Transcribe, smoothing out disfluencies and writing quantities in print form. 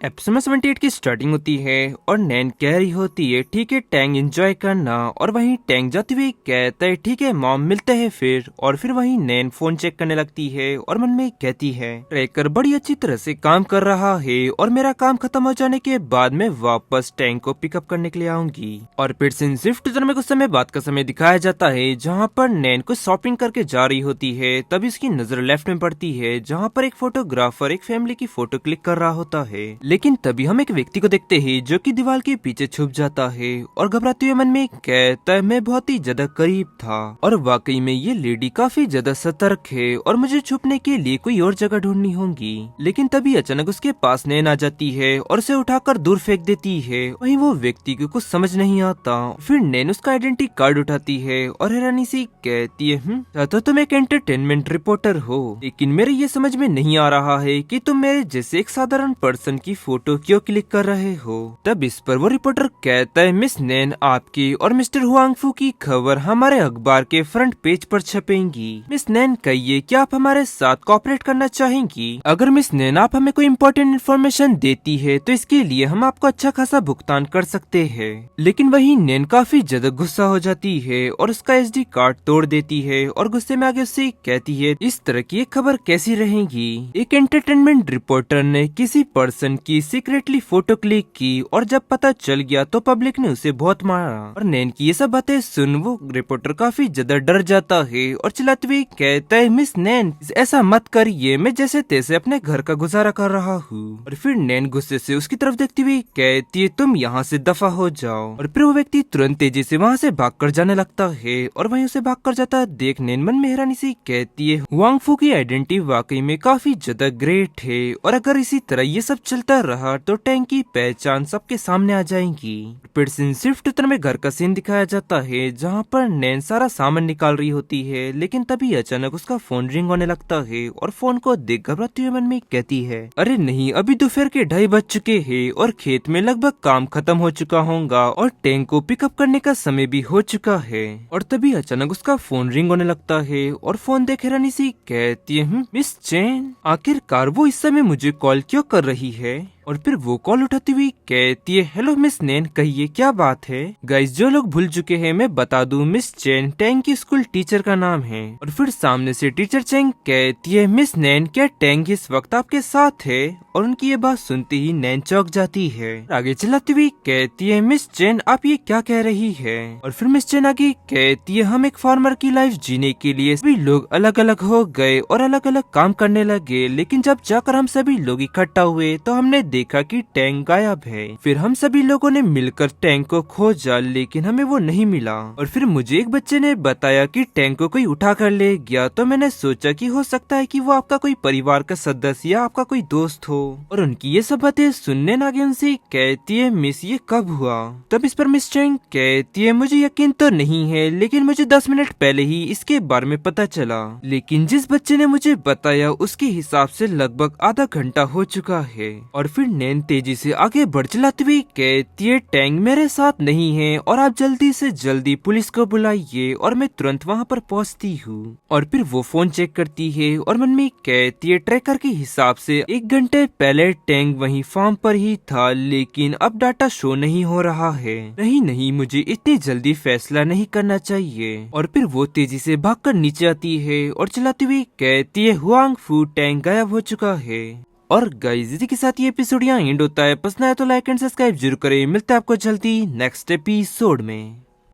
Episode में 78 की starting होती है और नैन कह रही होती है ठीक है टैंग एंजॉय करना, और वहीं टैंग जाते हुए कहता है ठीक है मॉम मिलते हैं फिर। और फिर वहीं नैन फोन चेक करने लगती है और मन में कहती है ट्रैकर बड़ी अच्छी तरह से काम कर रहा है और मेरा काम खत्म हो जाने के बाद मैं वापस टैंग को पिकअप करने के लिए आऊंगी। और फिर स्विफ्ट में कुछ समय बाद का समय दिखाया जाता है जहाँ पर नैन कुछ शॉपिंग करके जा रही होती है। तभी उसकी नजर लेफ्ट में पड़ती है जहाँ पर एक फोटोग्राफर एक फैमिली की फोटो क्लिक कर रहा होता है। लेकिन तभी हम एक व्यक्ति को देखते हैं जो कि दीवार के पीछे छुप जाता है और घबराते हुए मन में कहता है मैं बहुत ही ज्यादा करीब था और वाकई में ये लेडी काफी ज्यादा सतर्क है और मुझे छुपने के लिए कोई और जगह ढूंढनी होगी। लेकिन तभी अचानक उसके पास नैन आ जाती है और उसे उठाकर दूर फेंक देती है। वहीं वो व्यक्ति को कुछ समझ नहीं आता। फिर नैन उसका आइडेंटिटी कार्ड उठाती है और हैरानी सी कहती है तो तुम एक एंटरटेनमेंट रिपोर्टर हो, लेकिन मेरे ये समझ में नहीं आ रहा है कि तुम मेरे जैसे एक साधारण पर्सन की फोटो क्यों क्लिक कर रहे हो। तब इस पर वो रिपोर्टर कहता है मिस नैन आपकी और मिस्टर हुआंगफू की खबर हमारे अखबार के फ्रंट पेज पर छपेंगी। मिस नैन कहिए क्या आप हमारे साथ कोऑपरेट करना चाहेंगी? अगर मिस नैन आप हमें कोई इम्पोर्टेंट इन्फॉर्मेशन देती है तो इसके लिए हम आपको अच्छा खासा भुगतान कर सकते हैं। लेकिन वही नैन काफी ज्यादा गुस्सा हो जाती है और उसका एसडी कार्ड तोड़ देती है और गुस्से में आगे उससे कहती है इस तरह की एक खबर कैसी रहेगी। एक एंटरटेनमेंट रिपोर्टर ने किसी पर्सन की सीक्रेटली फोटो क्लिक की और जब पता चल गया तो पब्लिक ने उसे बहुत मारा। और नैन की ये सब बातें सुन वो रिपोर्टर काफी ज्यादा डर जाता है और चिल्लाते हुए कहता है मिस नैन ऐसा मत करिए, मैं जैसे तैसे अपने घर का गुजारा कर रहा हूँ। और फिर नैन गुस्से से उसकी तरफ देखती हुई कहती है तुम यहाँ से दफा हो जाओ। और फिर वो व्यक्ति तुरंत तेजी से वहाँ से भागकर जाने लगता है और वहीं उसे भागकर जाता देख नैन मन में हैरानी से कहती है हुआंगफू की आइडेंटिटी वाकई में काफी ज्यादा ग्रेट है और अगर इसी तरह ये सब चलता रहा तो टैंक की पहचान सबके सामने आ जाएगी। फिर स्विफ्ट उत्तर में घर का सीन दिखाया जाता है जहाँ पर नैन सारा सामान निकाल रही होती है। लेकिन तभी अचानक उसका फोन रिंग होने लगता है और फोन को देख घबराते हुए मन में कहती है अरे नहीं अभी दोपहर के 2:30 बज चुके हैं और खेत में लगभग काम खत्म हो चुका होगा और टैंक को पिकअप करने का समय भी हो चुका है। और तभी अचानक उसका फोन रिंग होने लगता है और फोन देख हैरानी सी कहती है मिस चेन आखिरकार वो इस समय मुझे कॉल क्यों कर रही है। और फिर वो कॉल उठाती हुई कहती है हेलो मिस नैन कहिए क्या बात है। गाइस जो लोग भूल चुके हैं मैं बता दूं मिस चेन टैंग की स्कूल टीचर का नाम है। और फिर सामने से टीचर चेंग कहती है मिस नैन क्या टैंग इस वक्त आपके साथ है? और उनकी ये बात सुनते ही नैन चौंक जाती है। आगे चलाती हुई कहती है मिस चेन आप ये क्या कह रही है? और फिर मिस चेन आगे कहती है हम एक फार्मर की लाइफ जीने के लिए सभी लोग अलग अलग हो गए और अलग अलग काम करने लगे, लेकिन जब जाकर हम सभी लोग इकट्ठा हुए तो हमने देखा कि टैंक गायब है। फिर हम सभी लोगों ने मिलकर टैंक को खोजा लेकिन हमें वो नहीं मिला। और फिर मुझे एक बच्चे ने बताया कि टैंक को कोई उठा कर ले गया, तो मैंने सोचा कि हो सकता है कि वो आपका कोई परिवार का सदस्य या आपका कोई दोस्त हो। और उनकी ये सब बातें सुनने नागे उनसे कहती है मिस ये कब हुआ? तब इस पर मिस चैंग कहती है मुझे यकीन तो नहीं है लेकिन मुझे 10 मिनट पहले ही इसके बारे में पता चला, लेकिन जिस बच्चे ने मुझे बताया उसके हिसाब से लगभग आधा घंटा हो चुका है। और फिर नैन तेजी से आगे बढ़ चलाती हुई कहती है टैंग मेरे साथ नहीं है और आप जल्दी से जल्दी पुलिस को बुलाइए और मैं तुरंत वहाँ पर पहुँचती हूँ। और फिर वो फोन चेक करती है और मन में कहती है ट्रैकर के हिसाब से 1 घंटे पहले टैंग वहीं फार्म पर ही था, लेकिन अब डाटा शो नहीं हो रहा है। नहीं मुझे इतनी जल्दी फैसला नहीं करना चाहिए। और फिर वो तेजी से भागकर नीचे आती है और चलाती हुई कहती है हुआंगफू टैंग गायब हो चुका है। और गाइस इसी के साथ ये एपिसोड यहाँ एंड होता है। पसंद आया तो लाइक एंड सब्सक्राइब जरूर करें। मिलते हैं आपको जल्दी नेक्स्ट एपिसोड में।